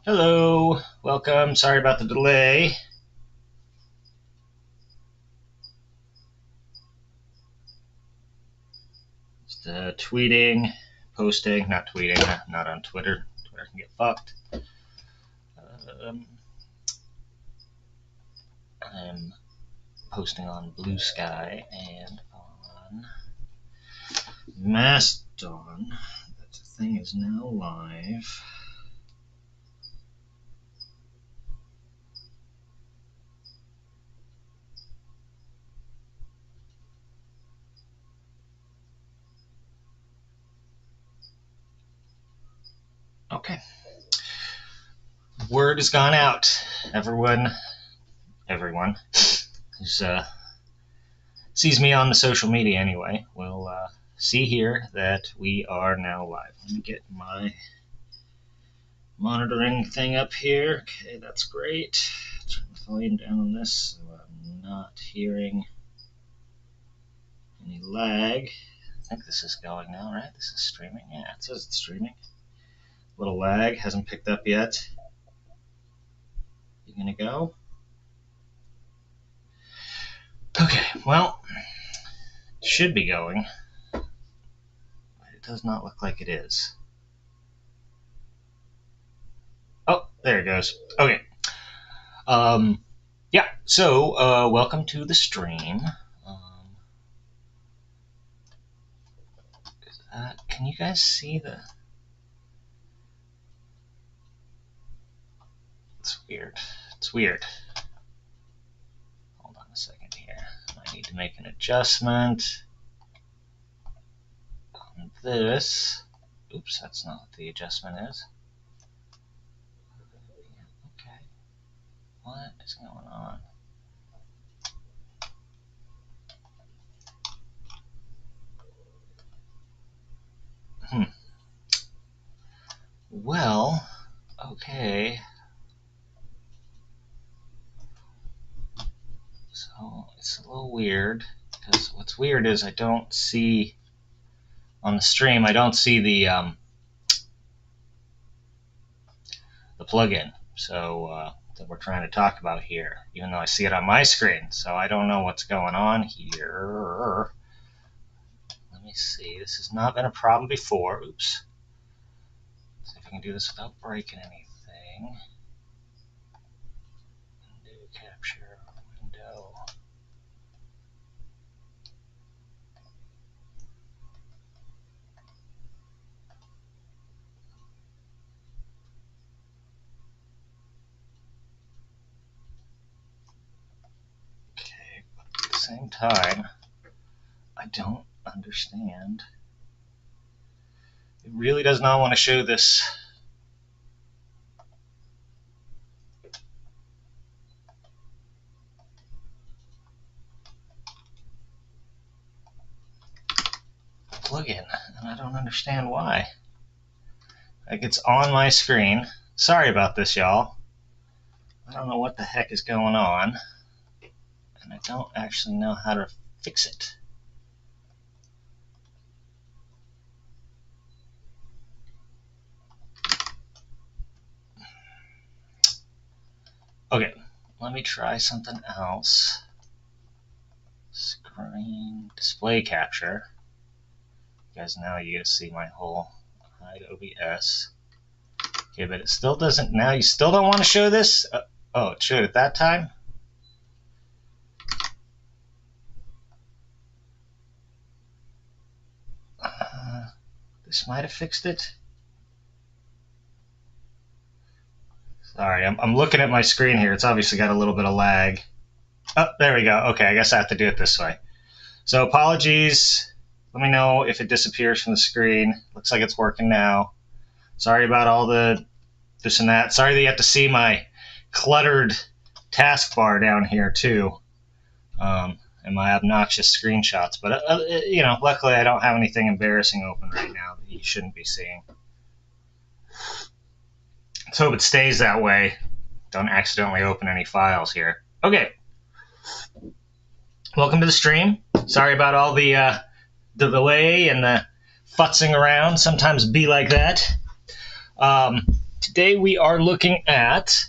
Hello, welcome. Sorry about the delay. Just tweeting, posting, not tweeting, not on Twitter. Twitter can get fucked. I'm posting on Blue Sky and on Mastodon. That thing is now live. Okay. Word has gone out. Everyone who's sees me on the social media anyway will see here that we are now live. Let me get my monitoring thing up here. Okay, that's great. Turn the volume down on this so I'm not hearing any lag. I think this is going now, right? This is streaming. Yeah, it says it's streaming. Little lag, hasn't picked up yet. You gonna go? Okay, well, it should be going, but it does not look like it is. Oh, there it goes. Okay. Yeah, so welcome to the stream. Can you guys see the... It's weird. It's weird. Hold on a second here. I need to make an adjustment on this. Oops, that's not what the adjustment is. Okay. What is going on? Well, okay. So it's a little weird because what's weird is I don't see on the stream. I don't see the plugin. So that we're trying to talk about here, even though I see it on my screen. So I don't know what's going on here. Let me see. This has not been a problem before. Oops. Let's see if I can do this without breaking anything. Window capture, window. Okay, but at the same time, I don't understand. It really does not want to show this. Plugin, and I don't understand why. Like, it's on my screen. Sorry about this, y'all. I don't know what the heck is going on, and I don't actually know how to fix it. Okay, let me try something else. Screen display capture. You guys, now you get to see my whole hide OBS. Okay, but it still doesn't. Now you still don't want to show this? Oh, it showed at that time? This might have fixed it. Sorry, I'm looking at my screen here. It's obviously got a little bit of lag. Oh, there we go. Okay, I guess I have to do it this way. So apologies. Let me know if it disappears from the screen. Looks like it's working now. Sorry about all the this and that. Sorry that you have to see my cluttered taskbar down here too, and my obnoxious screenshots. But you know, luckily I don't have anything embarrassing open right now that you shouldn't be seeing. Let's hope it stays that way. Don't accidentally open any files here. Okay. Welcome to the stream. Sorry about all the delay and the futzing around. Sometimes be like that. Today we are looking at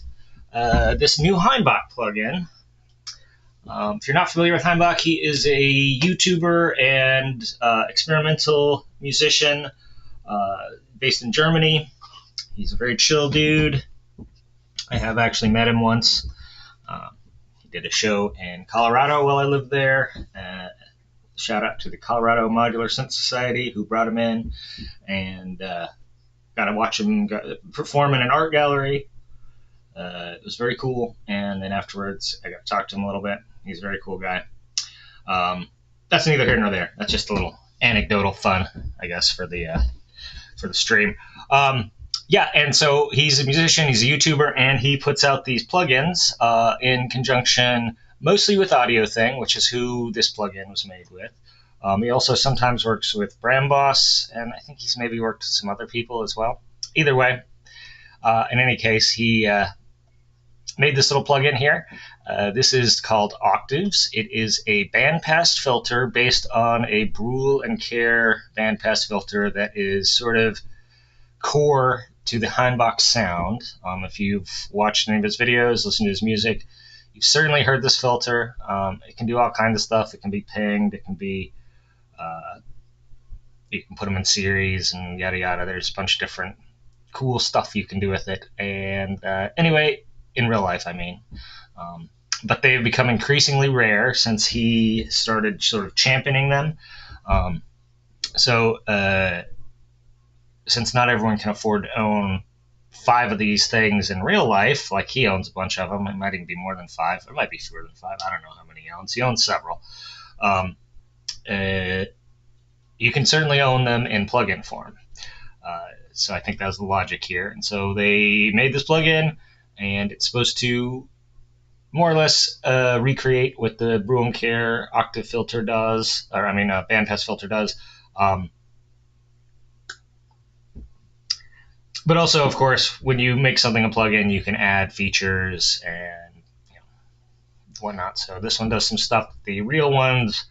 this new Hainbach plugin. If you're not familiar with Hainbach, he is a YouTuber and experimental musician based in Germany. He's a very chill dude. I have actually met him once. He did a show in Colorado while I lived there. Shout out to the Colorado Modular Synth Society who brought him in, and got to watch him perform in an art gallery. It was very cool, and then afterwards I got to talk to him a little bit. He's a very cool guy. That's neither here nor there. That's just a little anecdotal fun, I guess, for the stream. Yeah, and so he's a musician, he's a YouTuber, and he puts out these plugins in conjunction mostly with Audio Thing, which is who this plugin was made with. He also sometimes works with Bramboss, and I think he's maybe worked with some other people as well. Either way, in any case, he made this little plugin here. This is called Octaves. It is a bandpass filter based on a Brule and Care bandpass filter that is sort of core to the Hainbach sound. If you've watched any of his videos, listened to his music, you've certainly heard this filter. It can do all kinds of stuff. It can be pinged. It can be, you can put them in series and yada yada. There's a bunch of different cool stuff you can do with it. And anyway, in real life, I mean. But they've become increasingly rare since he started sort of championing them. Since not everyone can afford to own 5 of these things in real life, like he owns a bunch of them, it might even be more than 5. It might be fewer than 5. I don't know how many he owns. He owns several. You can certainly own them in plugin form. So I think that was the logic here. And so they made this plugin, and it's supposed to more or less recreate what the Brule and Care octave filter does, bandpass filter does. But also, of course, when you make something a plugin, you can add features and whatnot. So this one does some stuff that the real ones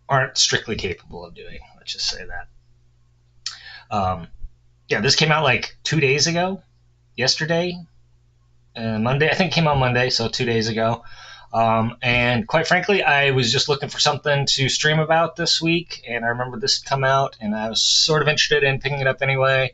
aren't strictly capable of doing. Let's just say that. Yeah, this came out like 2 days ago. Yesterday, Monday. I think it came out Monday, so 2 days ago. And quite frankly, I was just looking for something to stream about this week, and I remember this had come out, and I was sort of interested in picking it up anyway.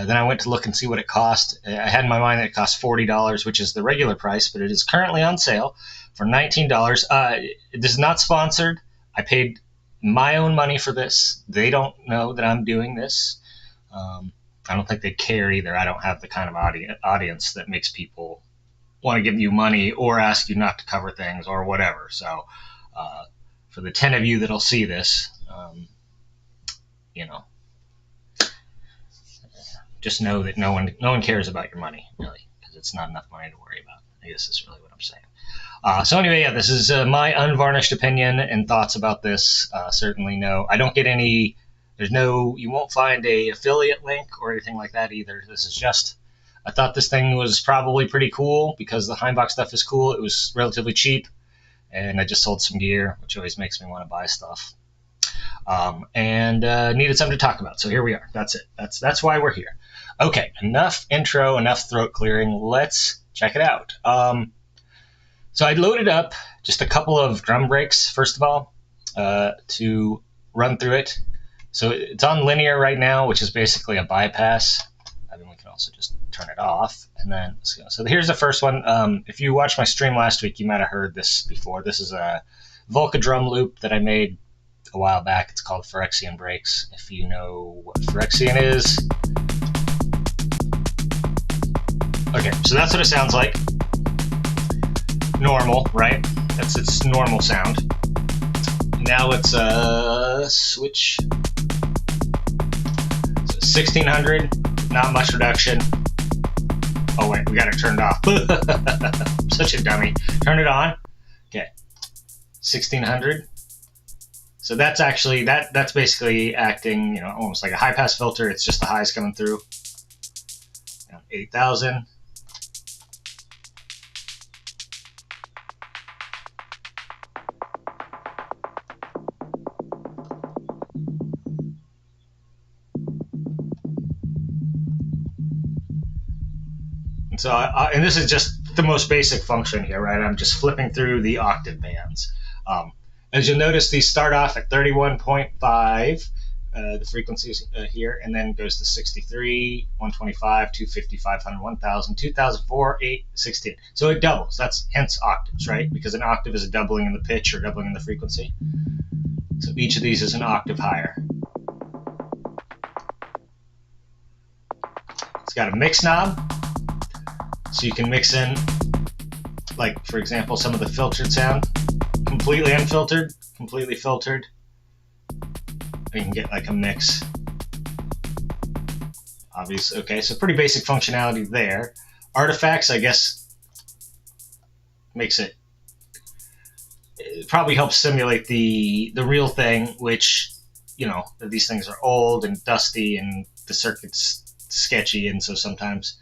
Then I went to look and see what it cost. I had in my mind that it cost $40, which is the regular price, but it is currently on sale for $19. This is not sponsored. I paid my own money for this. They don't know that I'm doing this. I don't think they care either. I don't have the kind of audience that makes people want to give you money or ask you not to cover things or whatever. So for the 10 of you that'll see this, just know that no one cares about your money, really, because it's not enough money to worry about. I guess that's really what I'm saying. So anyway, yeah, this is my unvarnished opinion and thoughts about this. Certainly no, I don't get any, you won't find a affiliate link or anything like that either. This is just, I thought this thing was probably pretty cool because the Hainbach stuff is cool. It was relatively cheap, and I just sold some gear, which always makes me want to buy stuff. And needed something to talk about. So here we are. That's it. That's why we're here. Okay, enough intro, enough throat clearing. Let's check it out. So I loaded up just a couple of drum breaks, first of all, to run through it. So it's on linear right now, which is basically a bypass. I mean, we can also just turn it off. And then, so here's the first one. If you watched my stream last week, you might have heard this before. This is a Volca drum loop that I made a while back. It's called Phyrexian Breaks. If you know what Phyrexian is. Okay, so that's what it sounds like. Normal, right? That's its normal sound. Now let's switch. So 1600, not much reduction. Oh wait, we got it turned off. Such a dummy. Turn it on. Okay, 1600. So that's actually, that's basically acting, almost like a high pass filter. It's just the highs coming through. 8,000. So, and this is just the most basic function here, right? I'm just flipping through the octave bands. As you'll notice, these start off at 31.5, the frequencies here, and then goes to 63, 125, 250, 500, 1000, 2004, 8, 16. So it doubles. That's hence octaves, right? Because an octave is a doubling in the pitch or doubling in the frequency. So each of these is an octave higher. It's got a mix knob, so you can mix in, like, for example, some of the filtered sound, completely unfiltered, completely filtered. You can get like a mix. Obviously, okay, so pretty basic functionality there. Artifacts, I guess, it probably helps simulate the real thing, which, you know, these things are old and dusty and the circuit's sketchy, and so sometimes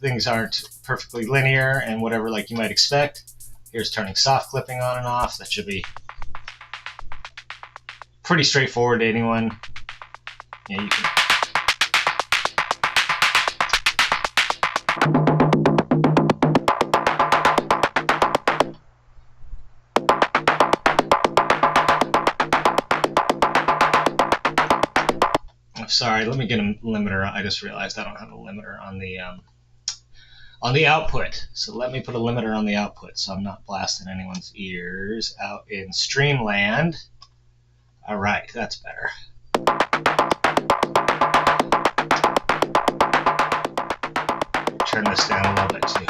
things aren't perfectly linear and whatever, like you might expect. Here's turning soft clipping on and off. That should be pretty straightforward to anyone. Yeah, you can. Oh, sorry, let me get a limiter. I just realized I don't have a limiter on the output. So let me put a limiter on the output so I'm not blasting anyone's ears out in Streamland. All right, that's better. Turn this down a little bit too.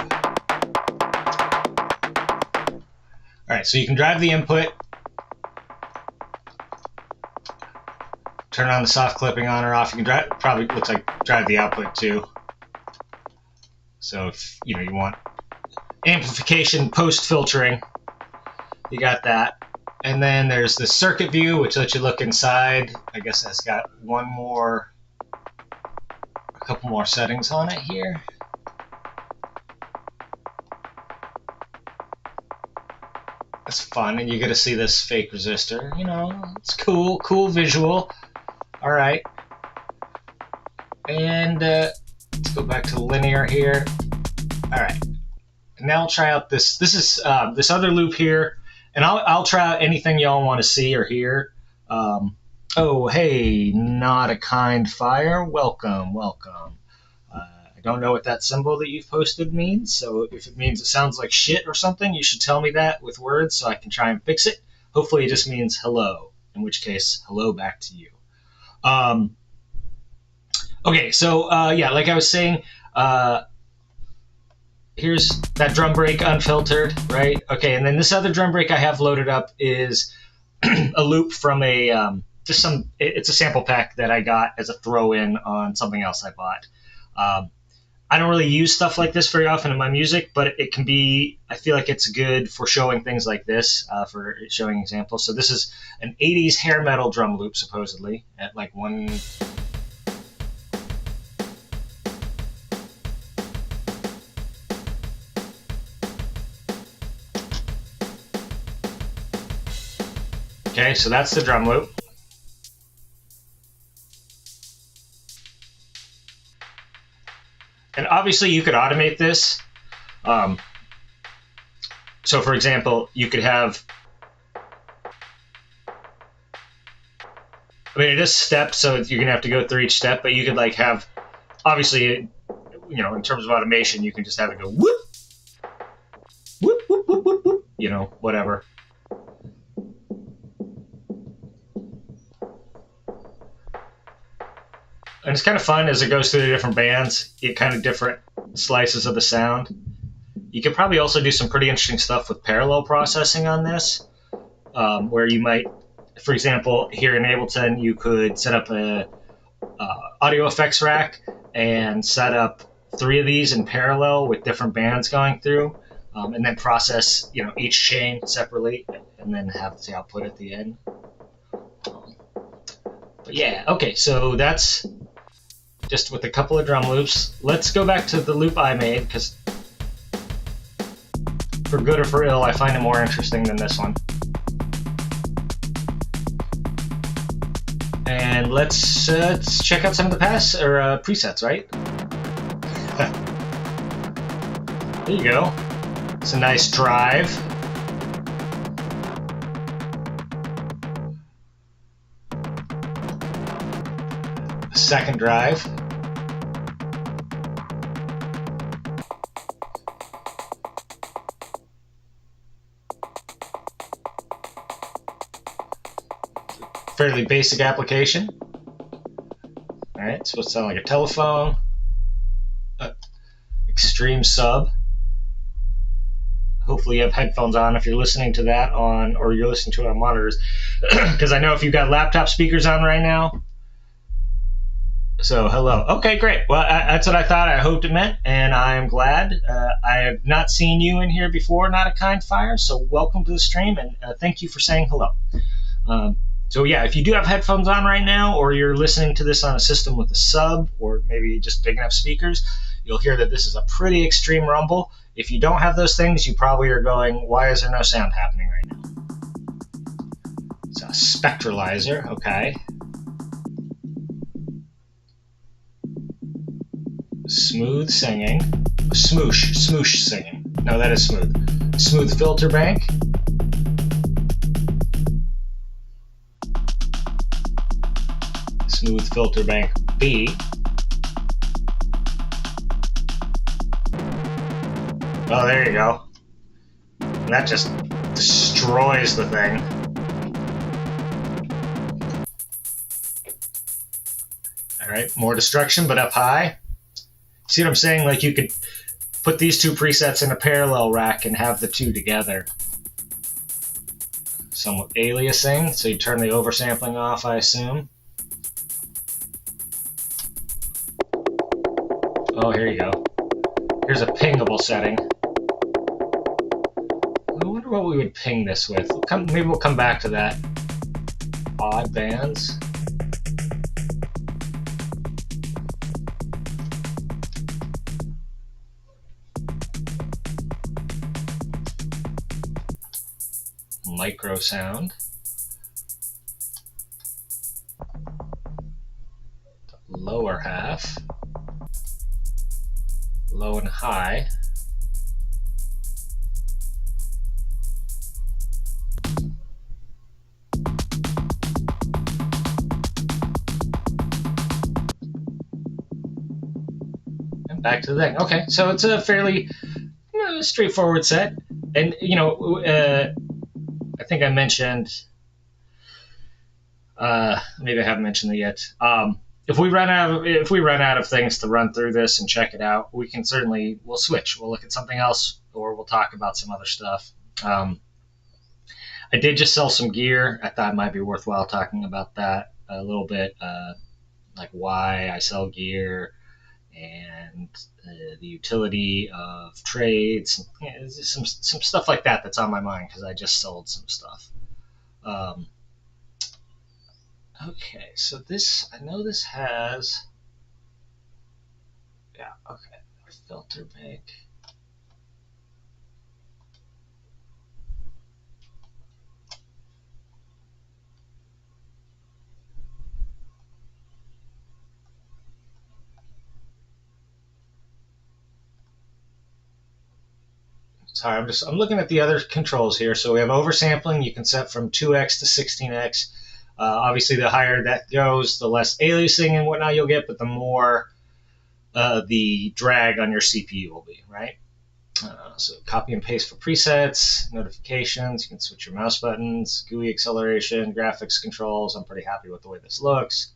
All right, so you can drive the input, turn on the soft clipping on or off. You can drive, probably looks like drive the output too. So if you know you want amplification post filtering, you got that. And then there's the circuit view, which lets you look inside. I guess that's got a couple more settings on it here. That's fun, and you get to see this fake resistor. You know, it's cool visual. All right. And let's go back to linear here. All right. Now I'll try out this. This is this other loop here. And I'll try out anything y'all want to see or hear. Oh, hey, not a kind fire. Welcome. I don't know what that symbol that you've posted means. So if it means it sounds like shit or something, you should tell me that with words so I can try and fix it. Hopefully it just means hello, in which case, hello back to you. Okay, so yeah, like I was saying, here's that drum break unfiltered, right? Okay, and then this other drum break I have loaded up is a loop from it's a sample pack that I got as a throw-in on something else I bought. I don't really use stuff like this very often in my music, but it can be, I feel like it's good for showing things like this, for showing examples. So this is an 80s hair metal drum loop, supposedly, at like one... Okay, so that's the drum loop. And obviously you could automate this. So for example, you could have, I mean, it is steps, so you're gonna have to go through each step, but you could like have, obviously, you know, in terms of automation, you can just have it go whoop, whoop, whoop, whoop, whoop, whoop, you know, whatever. And it's kind of fun as it goes through the different bands, get kind of different slices of the sound. You could probably also do some pretty interesting stuff with parallel processing on this, where you might, for example, here in Ableton, you could set up a audio effects rack and set up 3 of these in parallel with different bands going through, and then process, you know, each chain separately, and then have the output at the end. But yeah, okay, so that's just with a couple of drum loops. Let's go back to the loop I made, because for good or for ill, I find it more interesting than this one. And let's check out some of the presets, right? There you go. It's a nice drive. Second drive. Fairly basic application. All right, it's supposed to sound like a telephone. Extreme sub. Hopefully you have headphones on if you're listening to that on, or you're listening to it on monitors. Because I know if you've got laptop speakers on right now. So hello. Okay, great. Well, that's what I thought. I hoped it meant, and I'm glad. I have not seen you in here before, Not a Kind Fire. So welcome to the stream, and thank you for saying hello. So yeah, if you do have headphones on right now, or you're listening to this on a system with a sub, or maybe just big enough speakers, you'll hear that this is a pretty extreme rumble. If you don't have those things, you probably are going, why is there no sound happening right now? It's a spectralizer, okay. Smooth singing. Smoosh singing. No, that is smooth. Smooth filter bank. Smooth filter bank B. Oh, there you go. And that just destroys the thing. All right, more destruction, but up high. See what I'm saying? Like you could put these two presets in a parallel rack and have the two together. Somewhat aliasing, so you turn the oversampling off, I assume. Oh, here you go. Here's a pingable setting. I wonder what we would ping this with. Maybe we'll come back to that. Odd bands. Micro sound. Lower half. Low and high. And back to the thing. Okay, so it's a fairly straightforward set. And, I think I mentioned, maybe I haven't mentioned it yet. If we run out of things to run through this and check it out, we'll switch. We'll look at something else, or we'll talk about some other stuff. I did just sell some gear. I thought it might be worthwhile talking about that a little bit, like why I sell gear and the utility of trades, some stuff like that that's on my mind because I just sold some stuff. Okay, so this, I know this has, yeah, okay, filter bank. Sorry, I'm looking at the other controls here. So we have oversampling. You can set from 2x to 16x. Obviously, the higher that goes, the less aliasing and whatnot you'll get, but the more the drag on your CPU will be, right? So copy and paste for presets, notifications. You can switch your mouse buttons, GUI acceleration, graphics controls. I'm pretty happy with the way this looks.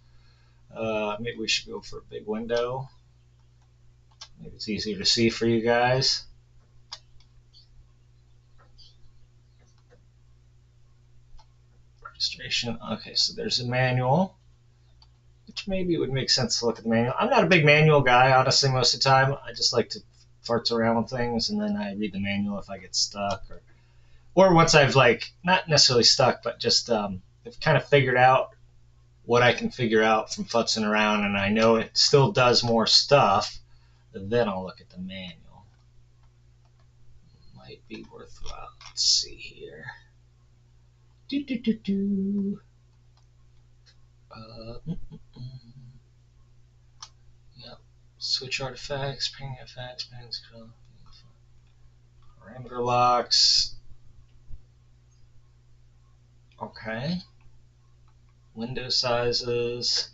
Maybe we should go for a big window. Maybe it's easier to see for you guys. Registration. Okay, so there's a manual, which maybe it would make sense to look at the manual. I'm not a big manual guy, honestly, most of the time. I just like to farts around with things, and then I read the manual if I get stuck, or once I've not necessarily stuck, but just I've kind of figured out what I can figure out from futzing around, and I know it still does more stuff. Then I'll look at the manual. Might be worthwhile. Let's see here. Yep. Switch artifacts, ping effects, ping scroll. Parameter locks. Okay. Window sizes.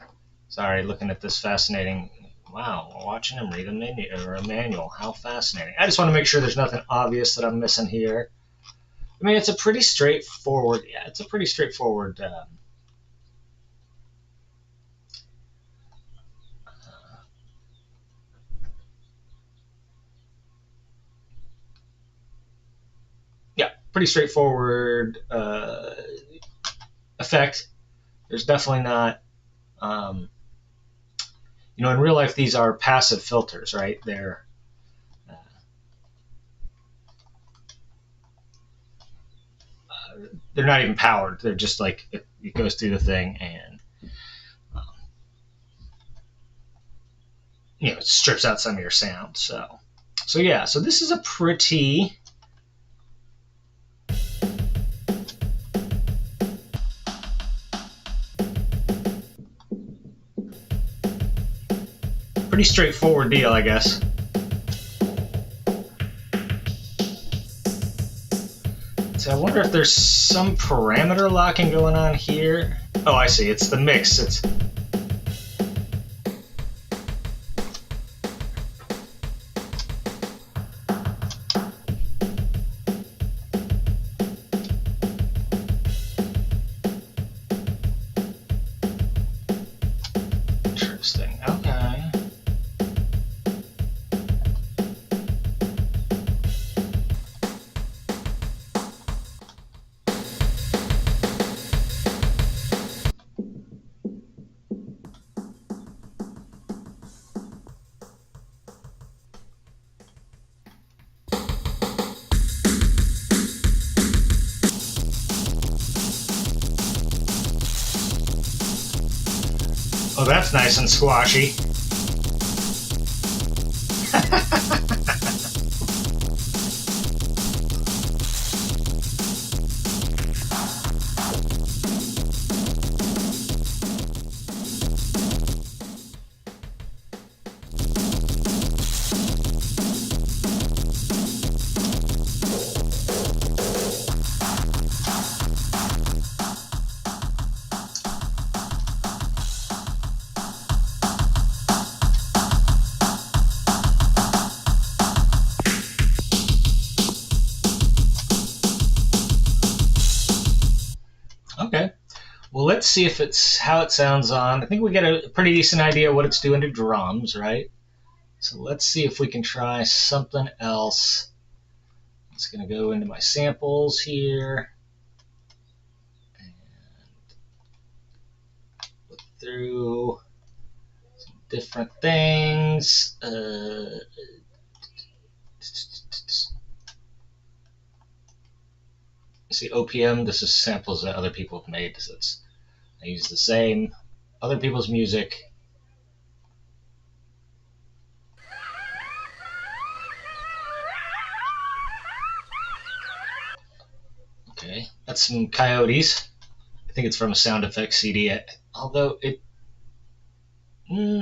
Sorry, looking at this fascinating. Wow, we're watching him read a menu or a manual. How fascinating! I just want to make sure there's nothing obvious that I'm missing here. I mean, it's a pretty straightforward. Yeah, it's a pretty straightforward. Yeah, pretty straightforward effect. There's definitely not. In real life, these are passive filters, right? They're not even powered. They're just like it goes through the thing and um, it strips out some of your sound. So yeah. So this is a pretty straightforward deal, I guess. So I wonder if there's some parameter locking going on here. Oh, I see. It's the mix. It's interesting. Okay. Oh, that's nice and squashy. Okay. Well, let's see if it's how it sounds on. I think we get a pretty decent idea what it's doing to drums, right? So let's see if we can try something else. It's going to go into my samples here and look through some different things. See OPM. This is samples that other people have made. I use the same other people's music. Okay, that's some Coyotes. I think it's from a sound effects CD. Although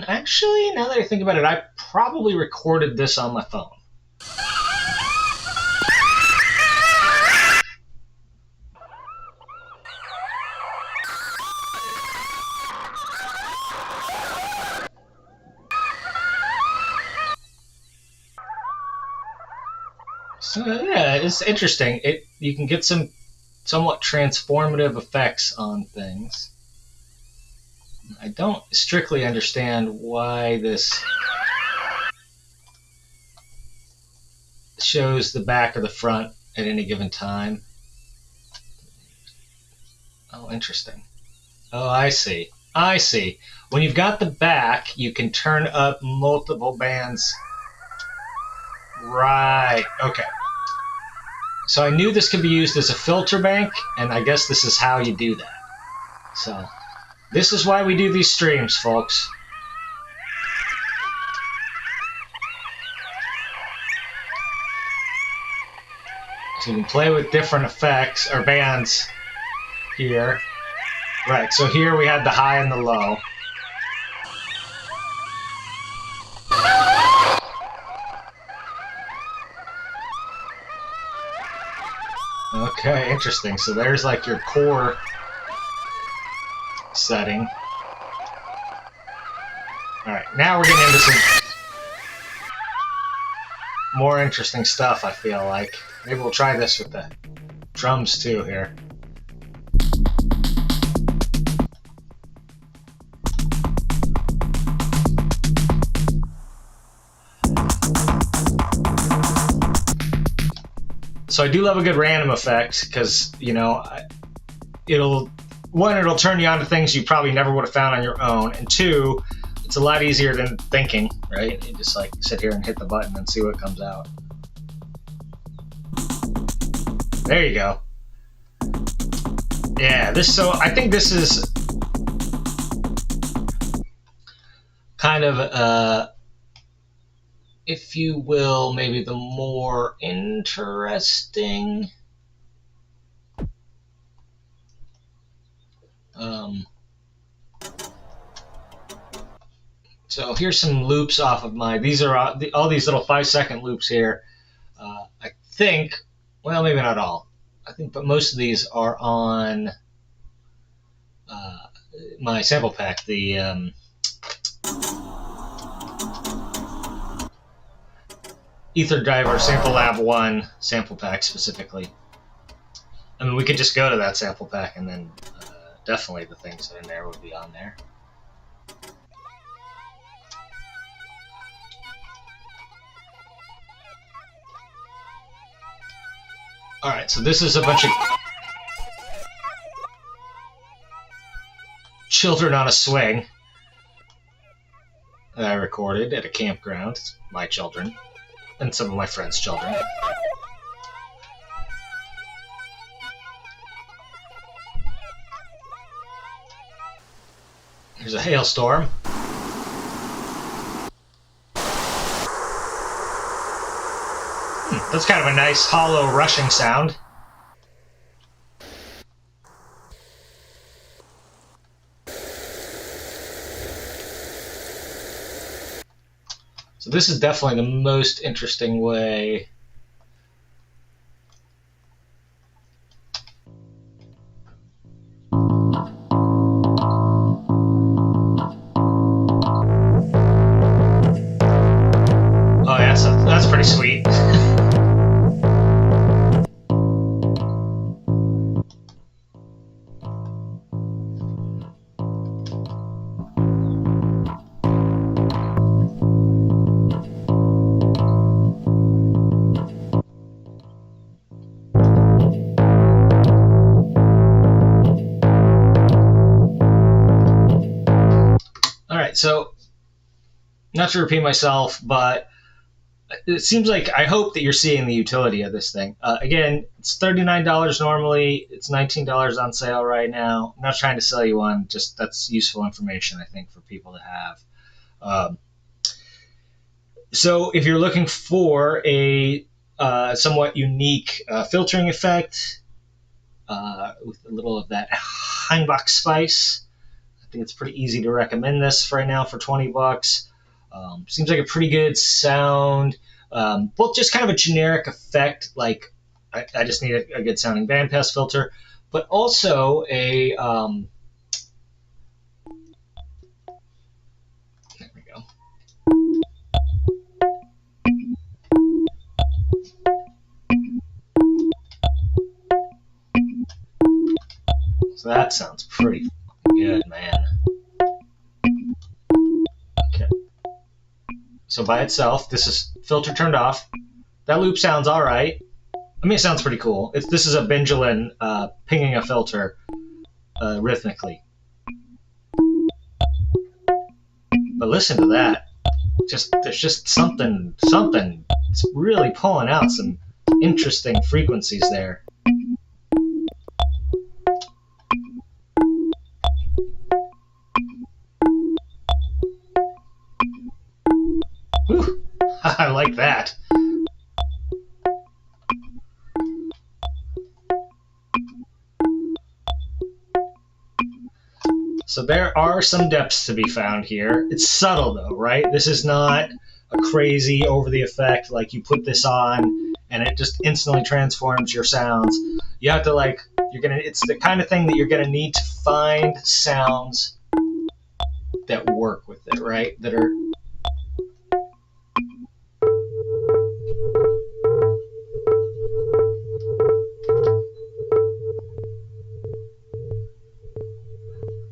actually, now that I think about it, I probably recorded this on my phone. So yeah, it's interesting. You can get some somewhat transformative effects on things. I don't strictly understand why this shows the back or the front at any given time. Oh, interesting. Oh, I see. I see. When you've got the back, you can turn up multiple bands. Right. Okay. So I knew this could be used as a filter bank, and I guess this is how you do that. So this is why we do these streams, folks. So you can play with different effects or bands here. Right, so here we had the high and the low. Okay, interesting. So there's like your core setting. Alright, now we're getting into some more interesting stuff, I feel like. Maybe we'll try this with the drums too here. So I do love a good random effect because, you know, it'll turn you on to things you probably never would have found on your own, and two, it's a lot easier than thinking, right? You just like sit here and hit the button and see what comes out. There you go. Yeah, so I think this is kind of, if you will, maybe the more interesting so here's some loops off of these are all these little 5-second loops here. I think, well, maybe not all. I think, but most of these are on my sample pack, the Ether Driver Sample Lab 1 sample pack specifically. I mean, we could just go to that sample pack and then definitely the things in there would be on there. Alright, so this is a bunch of children on a swing that I recorded at a campground. It's my children and some of my friends' children. Here's a hailstorm. That's kind of a nice, hollow, rushing sound. So this is definitely the most interesting way. Oh yeah, so that's pretty sweet. So, not to repeat myself, but it seems like I hope that you're seeing the utility of this thing. Again, it's $39 normally. It's $19 on sale right now. I'm not trying to sell you one. Just that's useful information, I think, for people to have. So if you're looking for a somewhat unique filtering effect with a little of that Hainbach spice, I think it's pretty easy to recommend this for right now for $20. Seems like a pretty good sound. Both just kind of a generic effect, like I just need a good sounding bandpass filter, but also a there we go. So that sounds pretty good, man. Okay. So by itself, this is filter turned off. That loop sounds all right. I mean, it sounds pretty cool. This is a Benjalin pinging a filter rhythmically. But listen to that. There's just something. It's really pulling out some interesting frequencies there. Whew. I like that. So there are some depths to be found here. It's subtle though, right? This is not a crazy over the effect like you put this on and it just instantly transforms your sounds. You have to it's the kind of thing that you're gonna need to find sounds that work with it, right? That are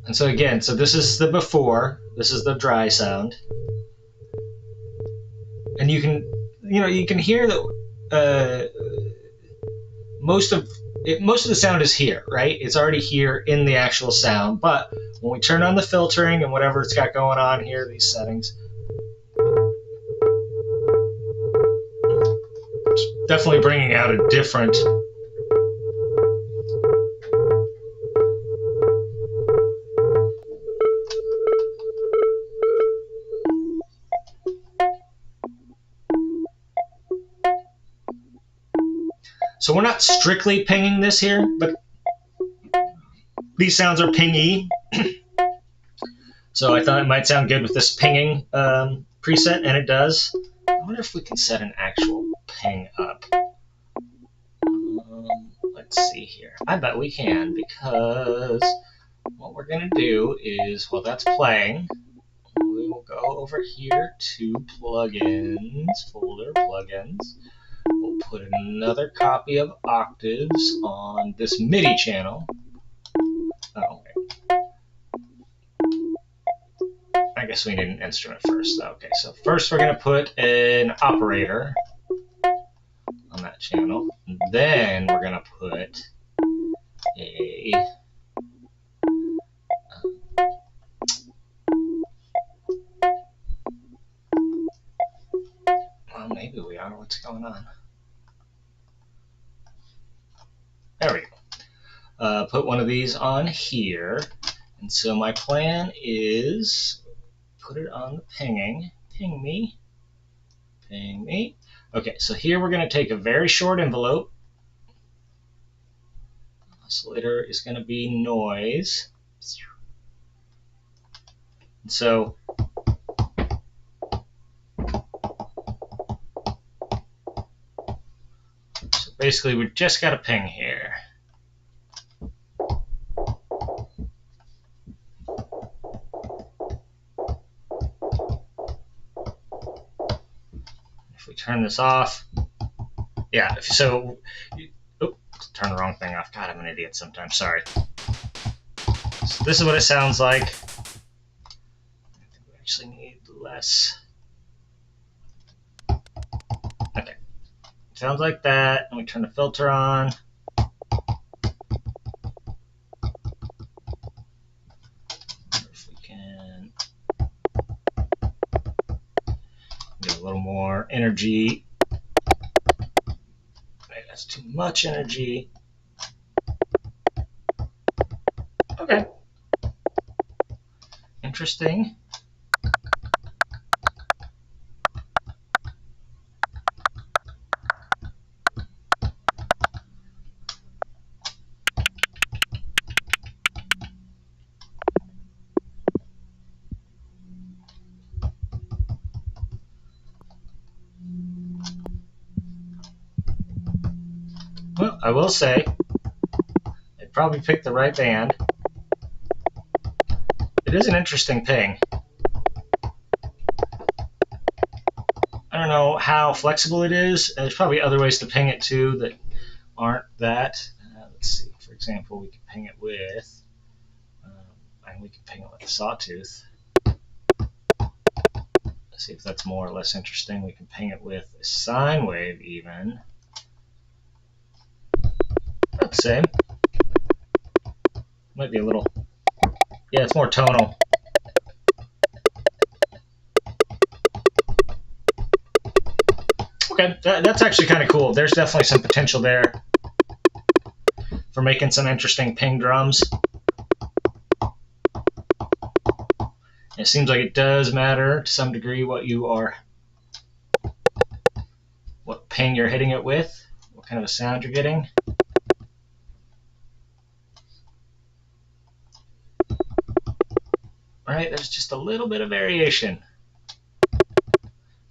and so again, so this is the before, this is the dry sound. And you can hear that most of the sound is here, right? It's already here in the actual sound. But when we turn on the filtering and whatever it's got going on here, these settings, it's definitely bringing out a different. So we're not strictly pinging this here, but these sounds are pingy. So I thought it might sound good with this pinging preset, and it does. I wonder if we can set an actual ping up. Let's see here. I bet we can, because what we're going to do is, while that's playing, we will go over here to plugins, folder plugins. We'll put another copy of Octaves on this MIDI channel. Oh, okay. I guess we need an instrument first. Okay, so first we're going to put an operator on that channel. And then we're going to put a well, maybe we are. What's going on? There we go. Put one of these on here. And so my plan is put it on the pinging. Ping me. Ping me. Okay, so here we're going to take a very short envelope. Oscillator is going to be noise. And so basically we just got a ping here. If we turn this off, yeah, so, turn the wrong thing off. God, I'm an idiot sometimes, sorry. So this is what it sounds like. I think we actually need less. Okay, sounds like that, and we turn the filter on. If we can get a little more energy. That's too much energy. Okay. Interesting. Well, I will say, I probably picked the right band. It is an interesting ping. I don't know how flexible it is. There's probably other ways to ping it too that aren't that. Let's see. For example, we could ping it with, and we could ping it with a sawtooth. Let's see if that's more or less interesting. We can ping it with a sine wave even. About the same. Might be a little, yeah, it's more tonal. Okay, that's actually kind of cool. There's definitely some potential there for making some interesting ping drums. It seems like it does matter to some degree what ping you're hitting it with, what kind of a sound you're getting. Right, there's just a little bit of variation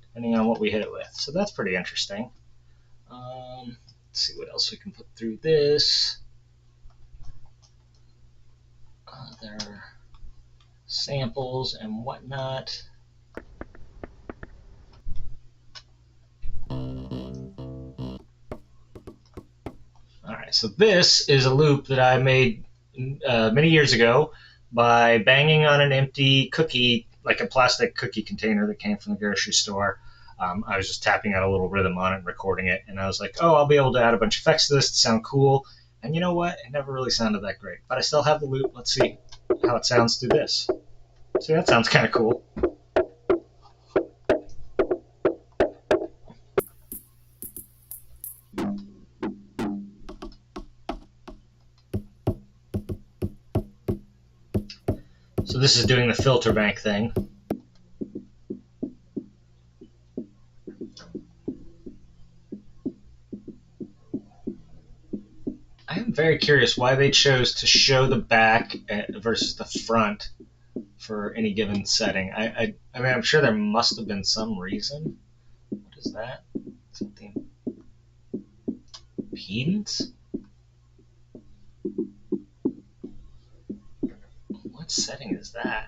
depending on what we hit it with. So that's pretty interesting. Let's see what else we can put through this. Other samples and whatnot. Alright, so this is a loop that I made many years ago by banging on an empty cookie, like a plastic cookie container that came from the grocery store. I was just tapping out a little rhythm on it and recording it, and I was like, oh, I'll be able to add a bunch of effects to this to sound cool. And you know what? It never really sounded that great. But I still have the loop. Let's see how it sounds through this. See, that sounds kind of cool. So this is doing the filter bank thing. I am very curious why they chose to show the back versus the front for any given setting. I mean, I'm sure there must have been some reason. What is that? Something. Impedance? What setting is that?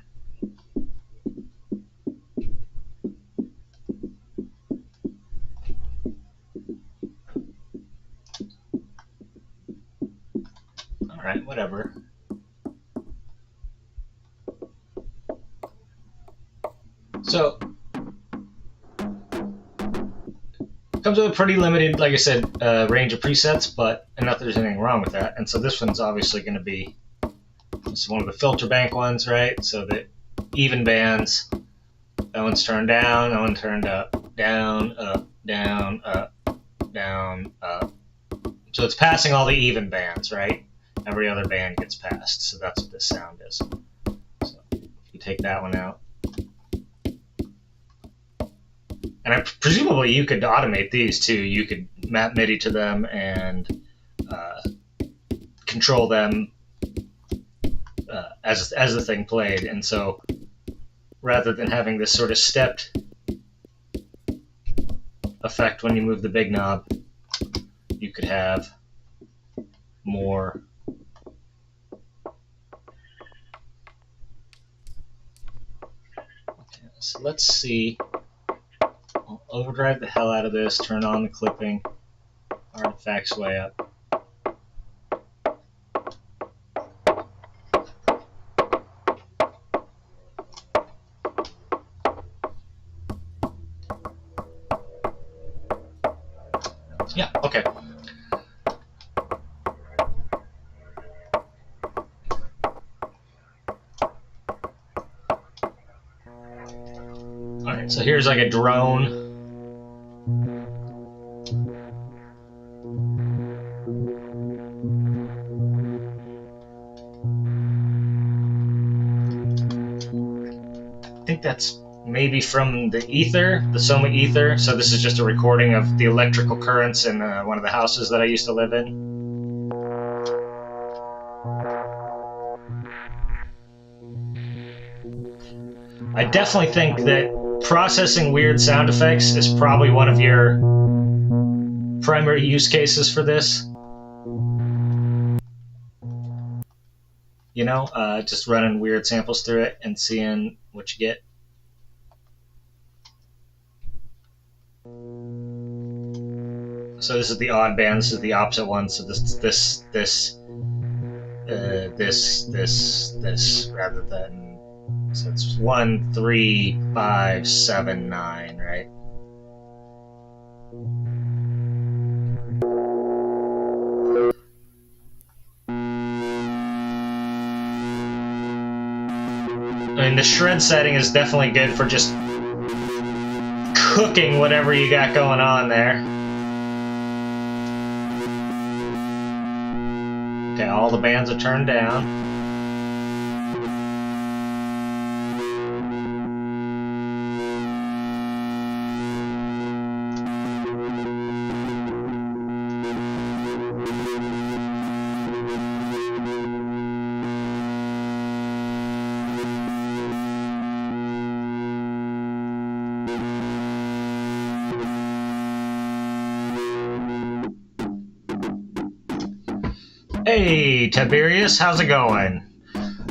Alright, whatever. So, it comes with a pretty limited, like I said, range of presets, but not that there's anything wrong with that. And so this one's obviously going to be, this is one of the filter bank ones, right? So the even bands, that one's turned down, that one turned up, down, up, down, up, down, up. So it's passing all the even bands, right? Every other band gets passed, so that's what this sound is. So if you take that one out. And presumably you could automate these too. You could map MIDI to them and control them as the thing played. And so rather than having this sort of stepped effect when you move the big knob, you could have more. Okay, so let's see. I'll overdrive the hell out of this, turn on the clipping, artifacts way up. Yeah, okay. Alright, so here's like a drone. I think that's maybe from the ether, the Soma ether. So this is just a recording of the electrical currents in one of the houses that I used to live in. I definitely think that processing weird sound effects is probably one of your primary use cases for this. You know, just running weird samples through it and seeing what you get. So this is the odd band. This is the opposite one. So this rather than, so it's 1, 3, 5, 7, 9, right? I mean, the shred setting is definitely good for just cooking whatever you got going on there. Okay, all the bands are turned down. Hey, Tiberius, how's it going?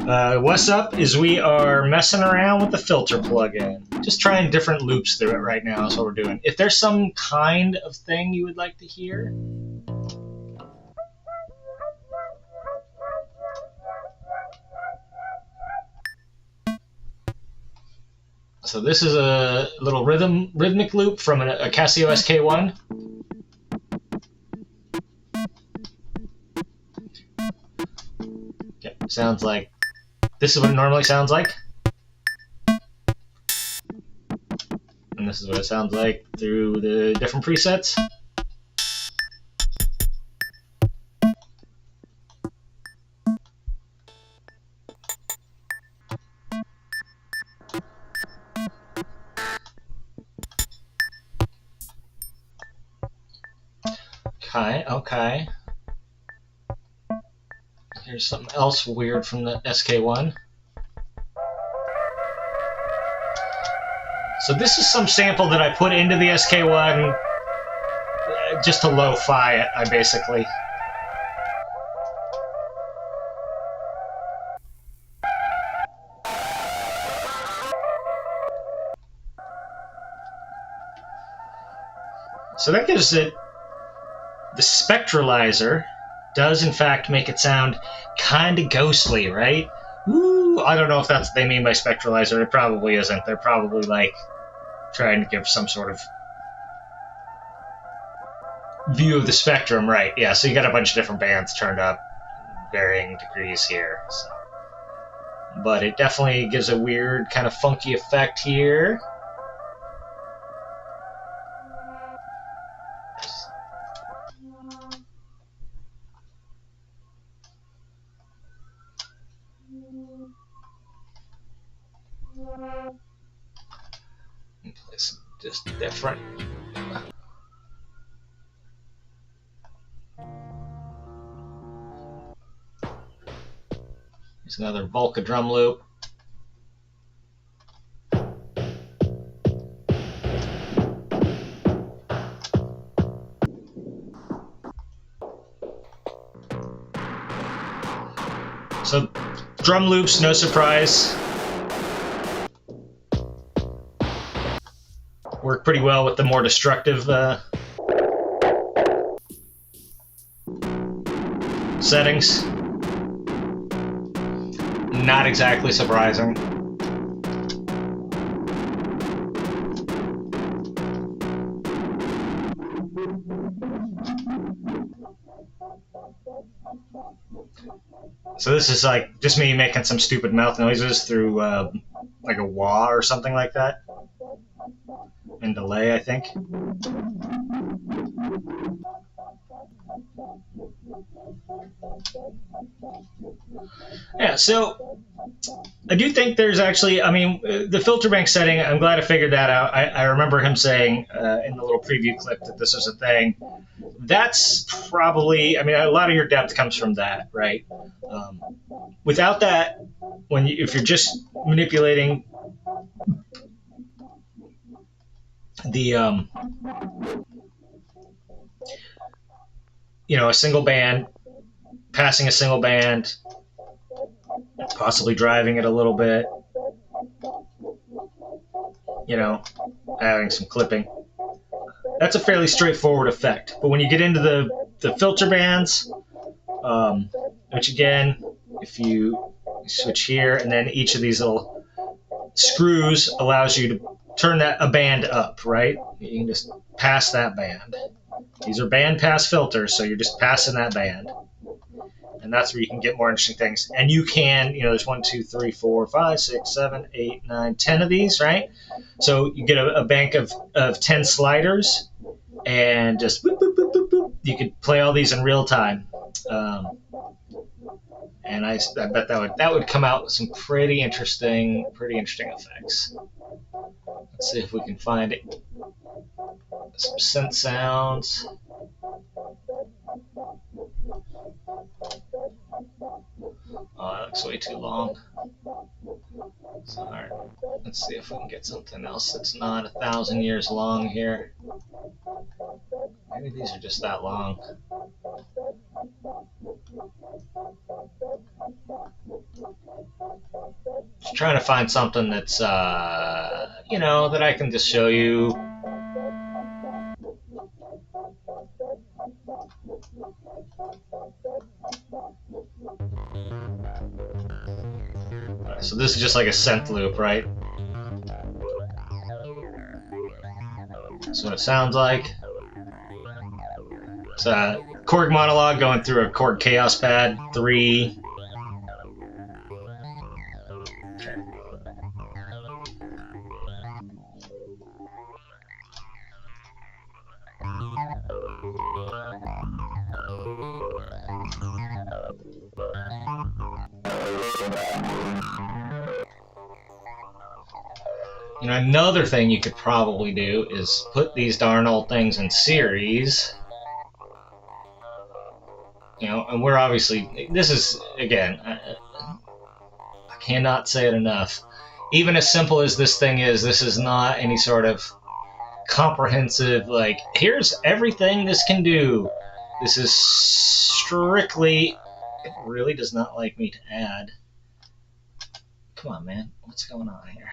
What's up is we are messing around with the filter plugin. Just trying different loops through it right now is what we're doing. If there's some kind of thing you would like to hear. So this is a little rhythmic loop from a Casio SK1. Okay, sounds like this is what it normally sounds like. And this is what it sounds like through the different presets. Okay. Here's something else weird from the SK1. So this is some sample that I put into the SK1 just to lo-fi it, I basically. So that gives it, the spectralizer does in fact make it sound kind of ghostly, right? Ooh, I don't know if that's what they mean by spectralizer. It probably isn't. They're probably like trying to give some sort of view of the spectrum, right? Yeah, so you got a bunch of different bands turned up, varying degrees here. So. But it definitely gives a weird kind of funky effect here. It's just different. Here's another Volca drum loop. So drum loops, no surprise, work pretty well with the more destructive settings. Not exactly surprising. So this is like just me making some stupid mouth noises through like a wah or something like that. And delay, I think. Yeah, so I do think there's actually, I mean, the filter bank setting, I'm glad I figured that out. I remember him saying in the little preview clip that this was a thing. That's probably, I mean, a lot of your depth comes from that, right? Without that, if you're just manipulating the, a single band, passing a single band, possibly driving it a little bit, adding some clipping. That's a fairly straightforward effect. But when you get into the filter bands, which again, if you switch here, and then each of these little screws allows you to turn a band up, right? You can just pass that band. These are bandpass filters, so you're just passing that band. And that's where you can get more interesting things. And you can, there's 1, 2, 3, 4, 5, 6, 7, 8, 9, 10 of these, right? So you get a bank of 10 sliders, and just boop, boop, boop, boop, boop. You could play all these in real time. And I bet that would come out with some pretty interesting effects. Let's see if we can find it. Some synth sounds. Oh, that looks way too long. So, all right, let's see if we can get something else that's not 1,000 years long here. Maybe these are just that long. trying to find something that's, you know, that I can just show you. So this is just like a synth loop, right? That's what it sounds like. It's a chord monologue going through a chord chaos pad, 3. Okay. You know, another thing you could probably do is put these darn old things in series. You know, and we're obviously, this is, again, I cannot say it enough. Even as simple as this thing is, this is not any sort of comprehensive, like, here's everything this can do. This is strictly, it really does not like me to add. Come on, man. What's going on here?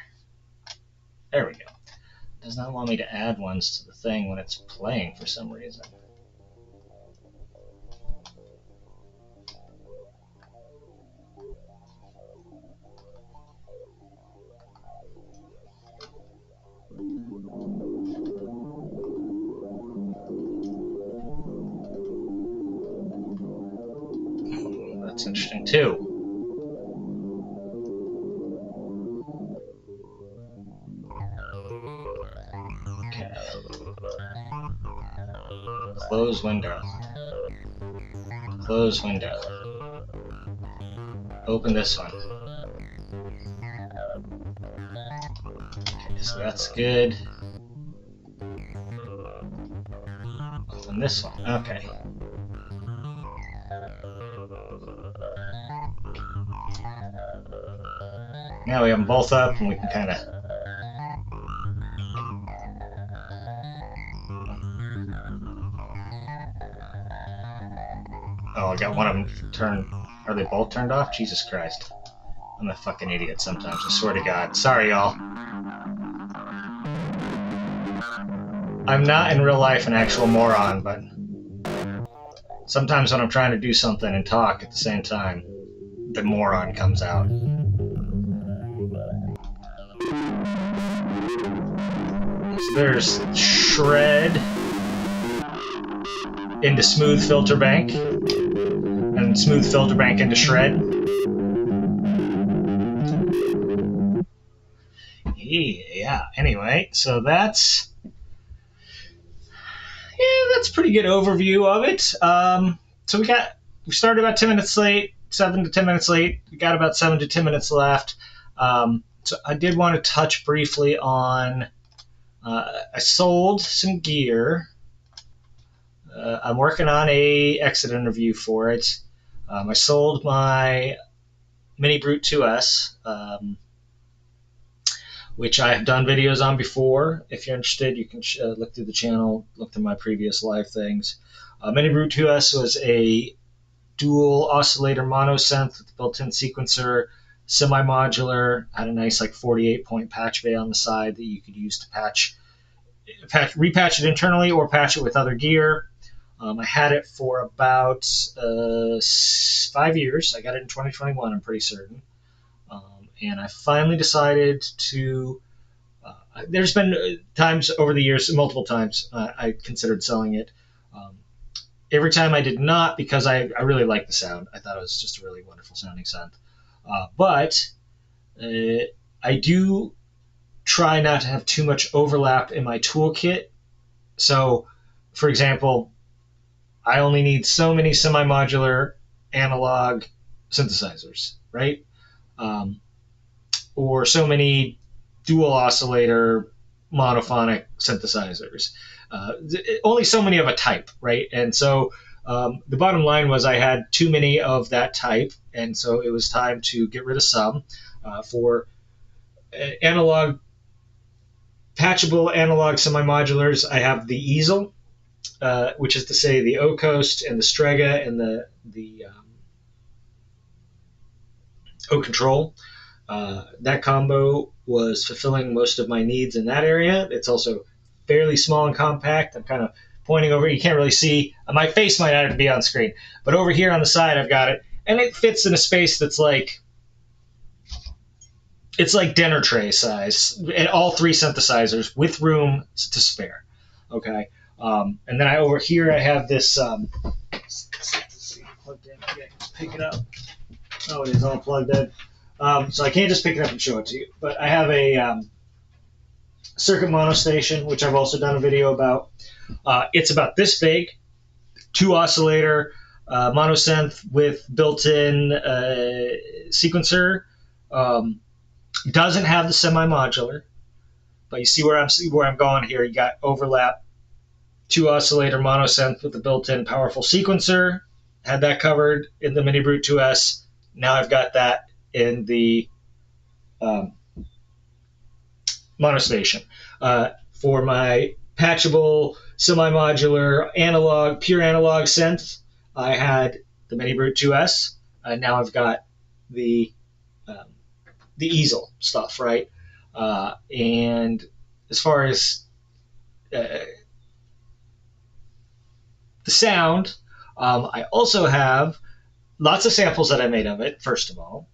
There we go. It does not want me to add ones to the thing when it's playing for some reason. That's interesting too. Okay. Close window. Close window. Open this one. Okay, so that's good. Open this one. Okay. Now we have them both up, and we can kind of. Oh, I got one of them turned. Are they both turned off? Jesus Christ. I'm a fucking idiot sometimes, I swear to God. Sorry, y'all. I'm not in real life an actual moron, but sometimes when I'm trying to do something and talk at the same time, the moron comes out. So there's shred into smooth filter bank, and smooth filter bank into shred. Yeah, anyway, so that's pretty good overview of it. So we started about 10 minutes late, 7 to 10 minutes late. We got about 7 to 10 minutes left. So I did want to touch briefly on, I sold some gear. I'm working on a exit interview for it. I sold my Mini Brute 2S, which I have done videos on before. If you're interested, you can look through the channel, look through my previous live things. Mini Brute 2S was a dual oscillator mono synth with built-in sequencer, semi-modular, had a nice like 48-point patch bay on the side that you could use to repatch it internally or patch it with other gear. I had it for about 5 years. I got it in 2021, I'm pretty certain. And I finally decided to. There's been times over the years, multiple times, I considered selling it. Every time I did not, because I really liked the sound. I thought it was just a really wonderful sounding synth. But I do try not to have too much overlap in my toolkit. So, for example, I only need so many semi-modular analog synthesizers, right? Or so many dual oscillator monophonic synthesizers. Only so many of a type, right? And so the bottom line was I had too many of that type, and so it was time to get rid of some. For analog, patchable analog semi-modulars, I have the easel, which is to say the O-Coast and the Strega and the O-Control. That combo was fulfilling most of my needs in that area. It's also fairly small and compact. I'm kind of pointing over. You can't really see. My face might have to be on screen. But over here on the side, I've got it. And it fits in a space that's like, it's like dinner tray size. And all three synthesizers with room to spare. Okay. And then over here, I have this. Let's see, plugged in. Yeah, pick it up. Oh, it is all plugged in. So I can't just pick it up and show it to you. But I have a circuit monostation, which I've also done a video about. It's about this big, 2 oscillator monosynth with built-in sequencer. Doesn't have the semi-modular, but you see where I'm going here. You got overlap, 2 oscillator monosynth with the built-in powerful sequencer. Had that covered in the Mini Brute 2S. Now I've got that in the monostation. For my patchable, semi-modular, analog, pure analog synth, I had the Mini Brute 2S. Now I've got the easel stuff, right? And as far as the sound, I also have lots of samples that I made of it, first of all.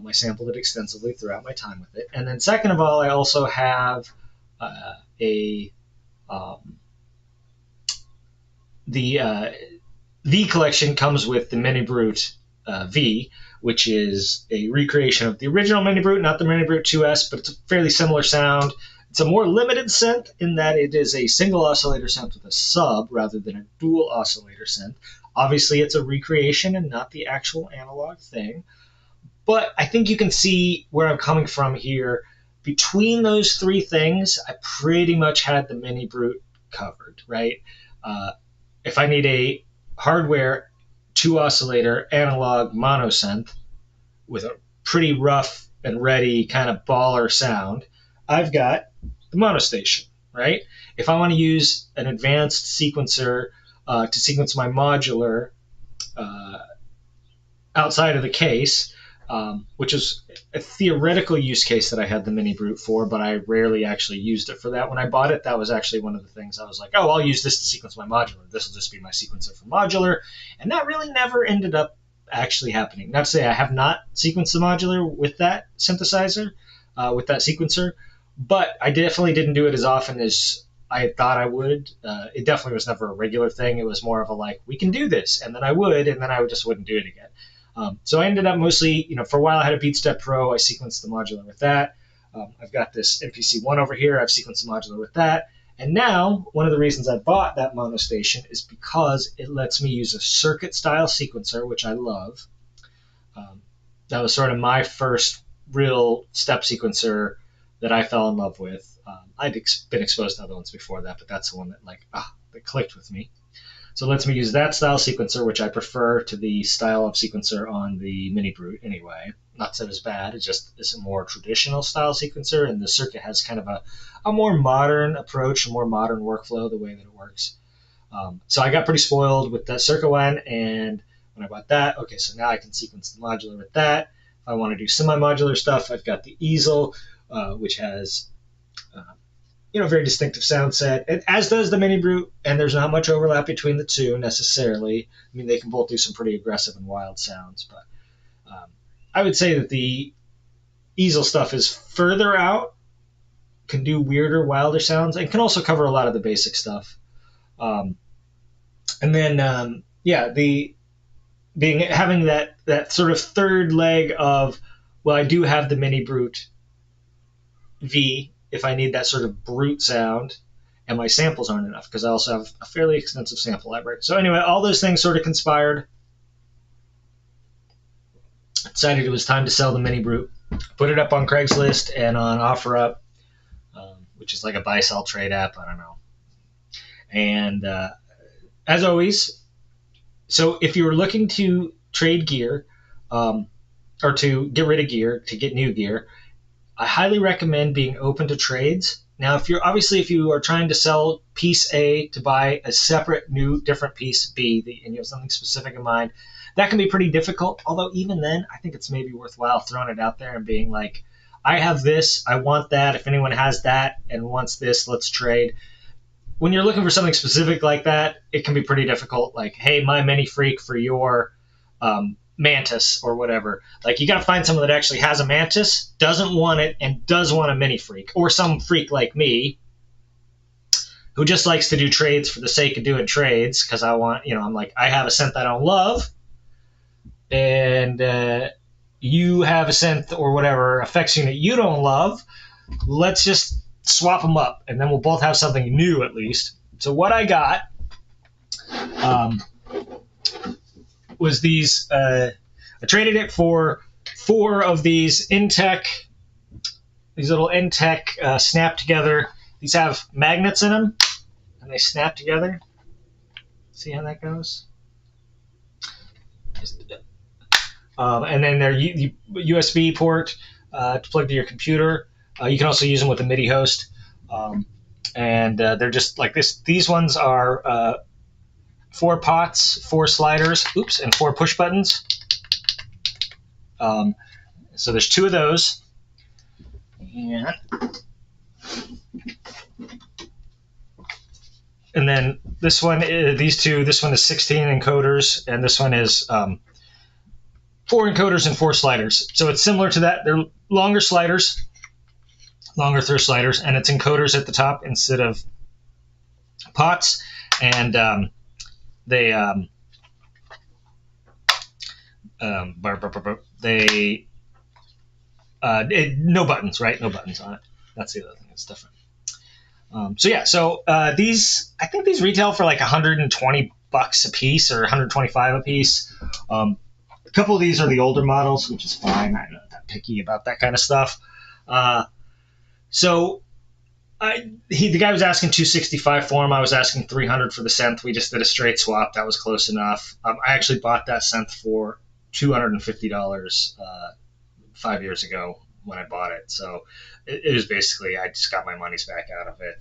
I sampled it extensively throughout my time with it. And then second of all, I also have the V collection comes with the Mini Brute V, which is a recreation of the original Mini Brute, not the Mini Brute 2S, but it's a fairly similar sound. It's a more limited synth in that it is a single oscillator synth with a sub rather than a dual oscillator synth. Obviously, it's a recreation and not the actual analog thing. But I think you can see where I'm coming from here. Between those three things, I pretty much had the Mini Brute covered, right? If I need a hardware 2 oscillator analog monosynth with a pretty rough and ready kind of baller sound, I've got the monostation, right? If I want to use an advanced sequencer to sequence my modular outside of the case, which is a theoretical use case that I had the Mini Brute for, but I rarely actually used it for that. When I bought it, that was actually one of the things I was like, oh, I'll use this to sequence my modular. This will just be my sequencer for modular. And that really never ended up actually happening. Not to say I have not sequenced the modular with that synthesizer, with that sequencer, but I definitely didn't do it as often as I thought I would. It definitely was never a regular thing. It was more of a like, we can do this, and then I would, and then I just wouldn't do it again. So I ended up mostly, for a while I had a BeatStep Pro. I sequenced the modular with that. I've got this MPC-1 over here. I've sequenced the modular with that. And now, one of the reasons I bought that monostation is because it lets me use a circuit-style sequencer, which I love. That was sort of my first real step sequencer that I fell in love with. I'd been exposed to other ones before that, but that's the one that that clicked with me. So it lets me use that style sequencer, which I prefer to the style of sequencer on the Mini Brute anyway. Not that it's bad, it just is a more traditional style sequencer, and the circuit has kind of a more modern approach, a more modern workflow, the way that it works. So I got pretty spoiled with that circuit one, and when I bought that, okay, so now I can sequence the modular with that. If I want to do semi-modular stuff, I've got the easel, which has very distinctive sound set, and as does the Mini Brute, and there's not much overlap between the two necessarily. I mean, they can both do some pretty aggressive and wild sounds, but I would say that the easel stuff is further out, can do weirder, wilder sounds, and can also cover a lot of the basic stuff. And then, having that sort of third leg of, well, I do have the Mini Brute V if I need that sort of brute sound, and my samples aren't enough because I also have a fairly extensive sample library. So anyway, all those things sort of conspired. Decided it was time to sell the Mini Brute. Put it up on Craigslist and on OfferUp, which is like a buy-sell trade app. I don't know. And as always, so if you were looking to trade gear or to get rid of gear, to get new gear, I highly recommend being open to trades. Now, if you are trying to sell piece A to buy a separate, new, different piece B, and you have something specific in mind, that can be pretty difficult. Although even then, I think it's maybe worthwhile throwing it out there and being like, I have this, I want that. If anyone has that and wants this, let's trade. When you're looking for something specific like that, it can be pretty difficult. Like, hey, my mini freak for your mantis or whatever. Like, you got to find someone that actually has a mantis, doesn't want it, and does want a mini freak, or some freak like me who just likes to do trades for the sake of doing trades because I want, I'm like, I have a synth I don't love, and you have a synth or whatever effects unit you don't love. Let's just swap them up, and then we'll both have something new at least. So what I got was these. I traded it for 4 of these Intech, these little Intech snap together. These have magnets in them, and they snap together. See how that goes? And then they're USB port to plug to your computer. You can also use them with a MIDI host. And they're just like this. These ones are 4 pots, 4 sliders, and 4 push buttons. So there's 2 of those. And then this one, these 2, this one is 16 encoders, and this one is 4 encoders and 4 sliders. So it's similar to that. They're longer sliders, longer through sliders, and it's encoders at the top instead of pots. And they no buttons, right? No buttons on it. That's the other thing. It's different. So these, I think these retail for like $120 a piece or $125 a piece. A couple of these are the older models, which is fine. I'm not that picky about that kind of stuff. The guy was asking $265 for them. I was asking $300 for the synth. We just did a straight swap. That was close enough. I actually bought that synth for $250 5 years ago when I bought it. So it was basically, I just got my money's back out of it.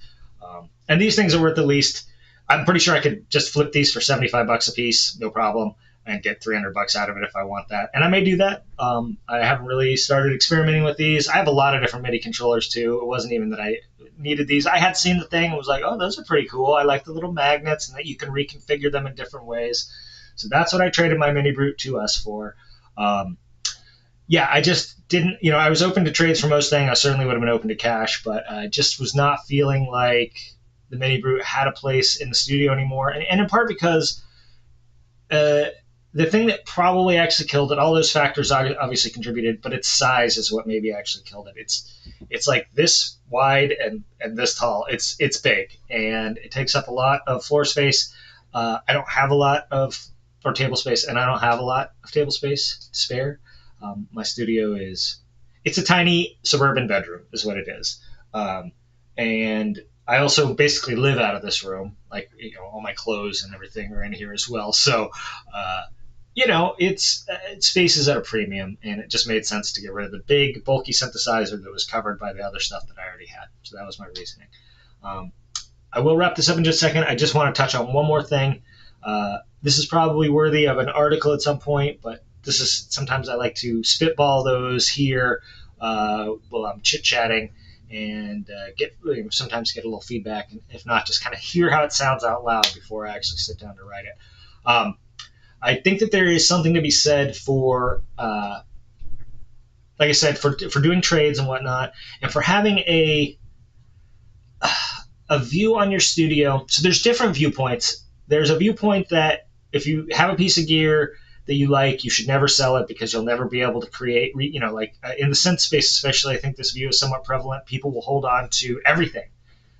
And these things are worth at least, I'm pretty sure I could just flip these for $75 a piece, no problem, and get $300 out of it if I want that. And I may do that. I haven't really started experimenting with these. I have a lot of different MIDI controllers too. It wasn't even that I needed these. I had seen the thing and was like, oh, those are pretty cool. I like the little magnets and that you can reconfigure them in different ways. So that's what I traded my Mini Brute 2S for. I just didn't, I was open to trades for most things. I certainly would have been open to cash, but I just was not feeling like the Mini Brute had a place in the studio anymore. And in part because the thing that probably actually killed it, all those factors obviously contributed, but its size is what maybe actually killed it. It's like this wide and this tall. It's big, and it takes up a lot of floor space. I don't have a lot of table space, and I don't have a lot of table space to spare. My studio it's a tiny suburban bedroom is what it is. And I also basically live out of this room. Like, all my clothes and everything are in here as well. So, it's space is at a premium, and it just made sense to get rid of the big, bulky synthesizer that was covered by the other stuff that I already had. So that was my reasoning. I will wrap this up in just a second. I just want to touch on one more thing. This is probably worthy of an article at some point, but sometimes I like to spitball those here while I'm chit-chatting and sometimes get a little feedback, and if not, just kind of hear how it sounds out loud before I actually sit down to write it. I think that there is something to be said for, like I said, for doing trades and whatnot, and for having a view on your studio. So there's different viewpoints. There's a viewpoint that if you have a piece of gear that you like, you should never sell it because you'll never be able to create, in the synth space especially, I think this view is somewhat prevalent. People will hold on to everything.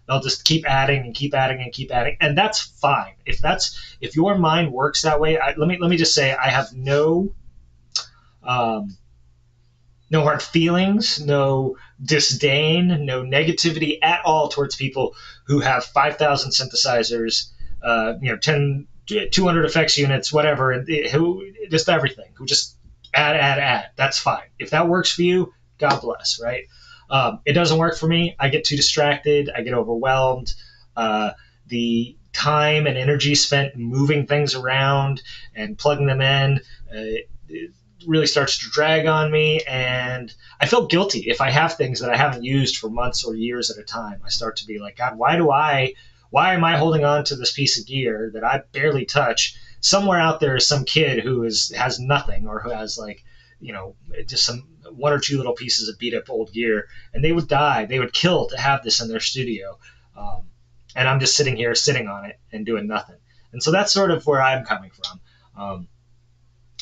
They'll just keep adding and keep adding and keep adding, and that's fine. If your mind works that way, let me just say I have no hard feelings, no disdain, no negativity at all towards people who have 5,000 synthesizers, 200 effects units, whatever, and who just everything, who just add. That's fine. If that works for you, God bless, right? It doesn't work for me. I get too distracted. I get overwhelmed. The time and energy spent moving things around and plugging them in, it really starts to drag on me. And I feel guilty if I have things that I haven't used for months or years at a time. I start to be like, God, why am I holding on to this piece of gear that I barely touch? Somewhere out there is some kid who has nothing, or who has like, just some one or two little pieces of beat up old gear, and they would die. They would kill to have this in their studio. And I'm just sitting here sitting on it and doing nothing. And so that's sort of where I'm coming from.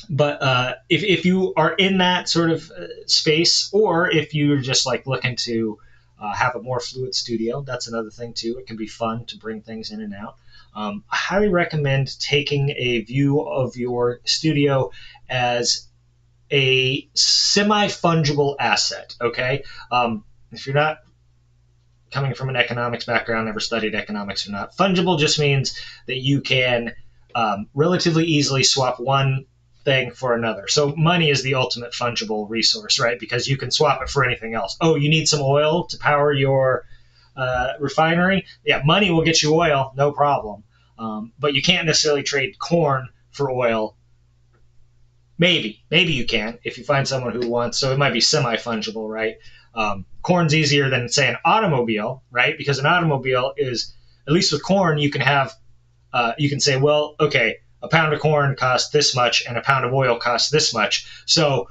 But if you are in that sort of space, or if you're just like looking to have a more fluid studio, that's another thing too. It can be fun to bring things in and out. I highly recommend taking a view of your studio as a semi-fungible asset. Okay, if you're not coming from an economics background, never studied economics or not, fungible just means that you can relatively easily swap one thing for another. So money is the ultimate fungible resource, right? Because you can swap it for anything else. Oh, you need some oil to power your refinery? Yeah, money will get you oil, no problem. But you can't necessarily trade corn for oil. Maybe you can if you find someone who wants. So it might be semi-fungible, right? Corn's easier than, say, an automobile, right? Because an automobile is, at least with corn, you can have, you can say, well, okay, a pound of corn costs this much and a pound of oil costs this much. So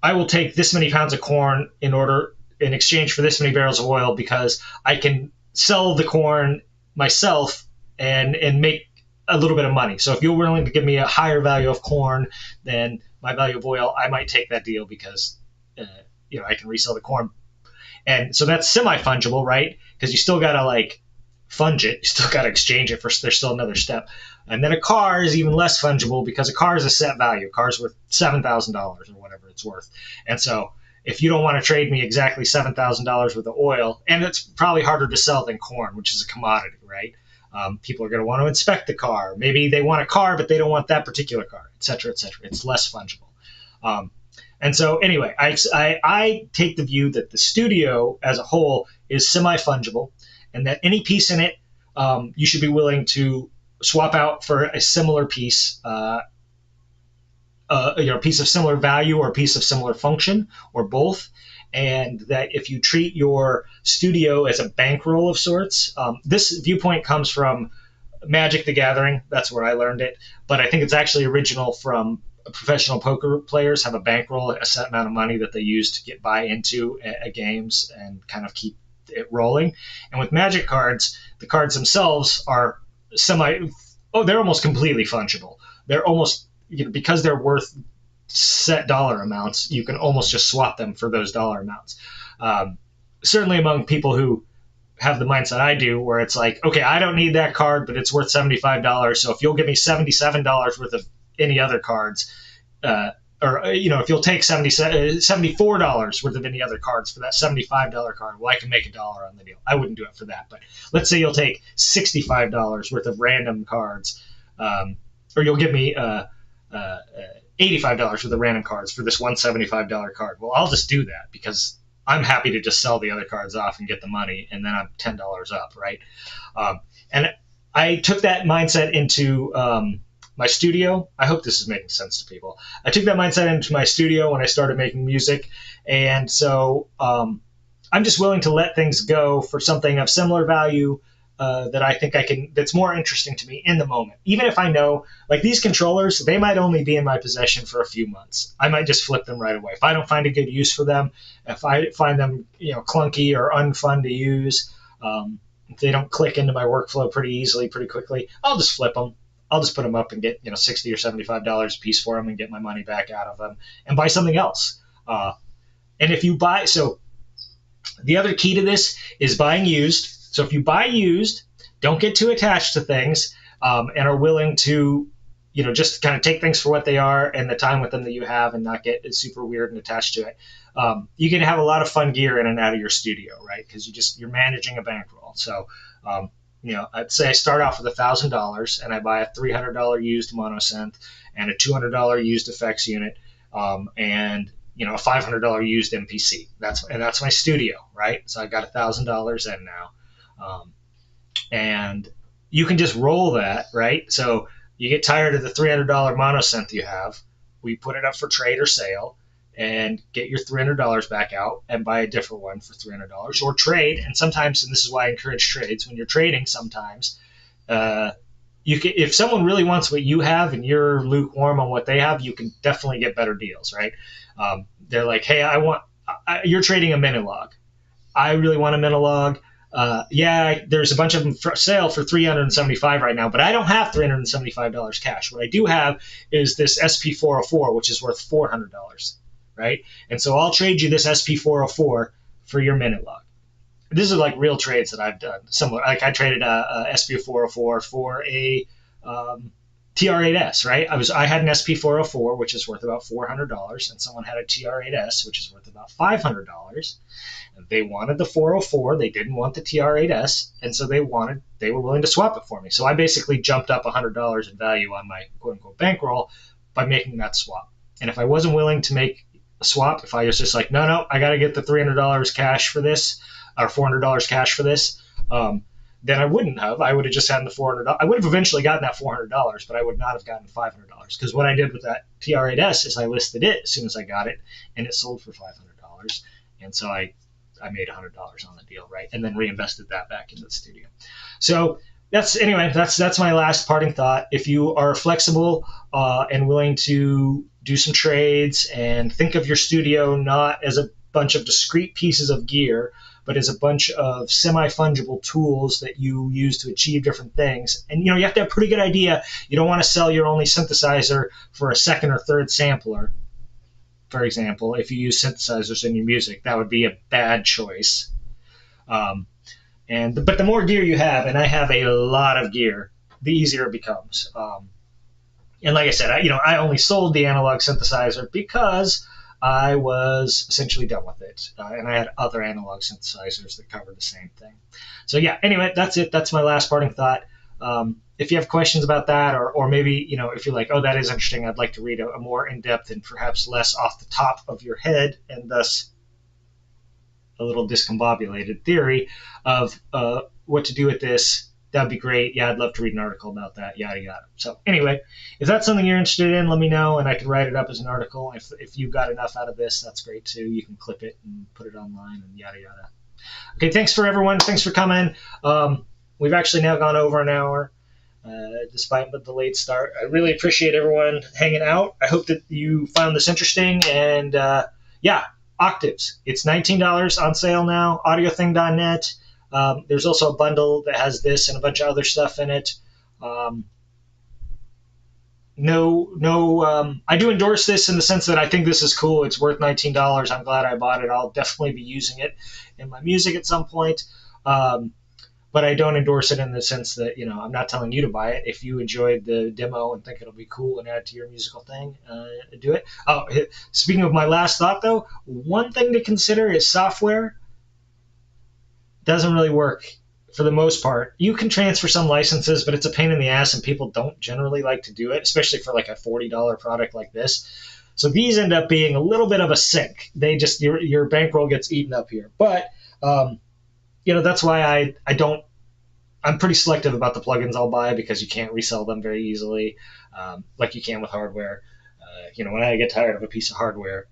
I will take this many pounds of corn in exchange for this many barrels of oil, because I can sell the corn myself and make a little bit of money. So if you're willing to give me a higher value of corn than my value of oil, I might take that deal, because I can resell the corn. And so that's semi-fungible, right? Because you still got to like funge it. You still got to exchange it there's still another step. And then a car is even less fungible, because a car is a set value. A car is worth $7,000 or whatever it's worth. And so if you don't want to trade me exactly $7,000 worth of oil, and it's probably harder to sell than corn, which is a commodity, right? People are going to want to inspect the car. Maybe they want a car, but they don't want that particular car, et cetera, et cetera. It's less fungible. And so anyway, I take the view that the studio as a whole is semi-fungible, and that any piece in it you should be willing to swap out for a similar piece, a piece of similar value or a piece of similar function, or both. And that if you treat your studio as a bankroll of sorts, this viewpoint comes from Magic the Gathering. That's where I learned it. But I think it's actually original from professional poker players have a bankroll, a set amount of money that they use to get buy into games and kind of keep it rolling. And with Magic cards, the cards themselves are they're almost completely fungible. They're almost, because they're worth set dollar amounts, you can almost just swap them for those dollar amounts. Certainly among people who have the mindset I do, where it's like, okay, I don't need that card, but it's worth $75. So if you'll give me $77 worth of any other cards, if you'll take $74 worth of any other cards for that $75 card, well, I can make $1 on the deal. I wouldn't do it for that, but let's say you'll take $65 worth of random cards, or you'll give me $85 worth of random cards for this one $75 card. Well, I'll just do that, because I'm happy to just sell the other cards off and get the money, and then I'm $10 up, right? And I took that mindset into my studio. I hope this is making sense to people. I took that mindset into my studio when I started making music, and so I'm just willing to let things go for something of similar value that I think that's more interesting to me in the moment. Even if I know, like these controllers, they might only be in my possession for a few months. I might just flip them right away. If I don't find a good use for them, if I find them, clunky or unfun to use, if they don't click into my workflow pretty easily, pretty quickly, I'll just flip them. I'll just put them up and get, $60 or $75 a piece for them and get my money back out of them and buy something else. And if you buy, so the other key to this is buying used. So if you buy used, don't get too attached to things, and are willing to, just kind of take things for what they are and the time with them that you have, and not get super weird and attached to it. You can have a lot of fun gear in and out of your studio, right? Because you're managing a bankroll. So, I'd say I start off with $1,000 and I buy a $300 used monosynth and a $200 used effects unit, and a $500 used MPC. That's my studio, right? So I got $1,000 in now. And you can just roll that, right? So you get tired of the $300 monosynth you have, we put it up for trade or sale, and get your $300 back out and buy a different one for $300, or trade. And sometimes, and this is why I encourage trades, when you're trading, sometimes you can, if someone really wants what you have and you're lukewarm on what they have, you can definitely get better deals, right? They're like, hey, you're trading a minute log. I really want a minute log. Yeah, there's a bunch of them for sale for $375 right now, but I don't have $375 cash. What I do have is this SP404, which is worth $400, right? And so I'll trade you this SP404 for your minute log. These are like real trades that I've done. Similar, like I traded a SP404 for a TR8S, right? I had an SP404, which is worth about $400, and someone had a TR8S, which is worth about $500. They wanted the 404. They didn't want the TR8S, and so they were willing to swap it for me. So I basically jumped up $100 in value on my quote unquote bankroll by making that swap. And if I wasn't willing to make a swap, if I was just like, no, I got to get the $300 cash for this, or $400 cash for this, then I wouldn't have. I would have just gotten the $400. I would have eventually gotten that $400, but I would not have gotten $500. Because what I did with that TR8S is I listed it as soon as I got it, and it sold for $500. And so I made $100 on the deal, right? And then reinvested that back into the studio. So that's my last parting thought. If you are flexible and willing to do some trades and think of your studio not as a bunch of discrete pieces of gear, but as a bunch of semi-fungible tools that you use to achieve different things. And you have to have a pretty good idea. You don't want to sell your only synthesizer for a second or third sampler. For example, if you use synthesizers in your music, that would be a bad choice. But the more gear you have, and I have a lot of gear, the easier it becomes. And like I said, I only sold the analog synthesizer because I was essentially done with it, and I had other analog synthesizers that covered the same thing. So yeah, anyway, that's it. That's my last parting thought. If you have questions about that, or maybe if you're like, oh, that is interesting, I'd like to read a more in-depth and perhaps less off the top of your head, and thus a little discombobulated theory of what to do with this, that'd be great. Yeah, I'd love to read an article about that, yada, yada. So anyway, if that's something you're interested in, let me know, and I can write it up as an article. If you got enough out of this, that's great too. You can clip it and put it online and yada, yada. Okay, thanks for everyone. Thanks for coming. We've actually now gone over an hour, despite the late start. I really appreciate everyone hanging out. I hope that you found this interesting. And yeah, Octaves. It's $19 on sale now, audiothing.net. There's also a bundle that has this and a bunch of other stuff in it. I do endorse this in the sense that I think this is cool. It's worth $19. I'm glad I bought it. I'll definitely be using it in my music at some point. But I don't endorse it in the sense that, I'm not telling you to buy it. If you enjoyed the demo and think it'll be cool and add to your musical thing, do it. Oh, speaking of my last thought, though, one thing to consider is software doesn't really work for the most part. You can transfer some licenses, but it's a pain in the ass, and people don't generally like to do it, especially for like a $40 product like this. So these end up being a little bit of a sink. They just your bankroll gets eaten up here. But that's why I'm pretty selective about the plugins I'll buy, because you can't resell them very easily, like you can with hardware. When I get tired of a piece of hardware,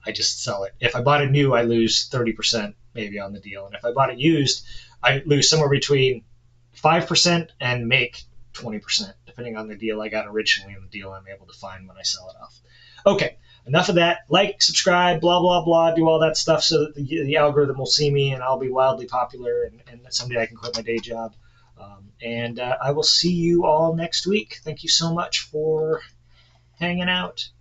I just sell it. If I bought it new, I lose 30% maybe on the deal. And if I bought it used, I lose somewhere between 5% and make 20%, depending on the deal I got originally and the deal I'm able to find when I sell it off. Okay, enough of that. Like, subscribe, blah, blah, blah, do all that stuff so that the algorithm will see me and I'll be wildly popular, and someday I can quit my day job. I will see you all next week. Thank you so much for hanging out.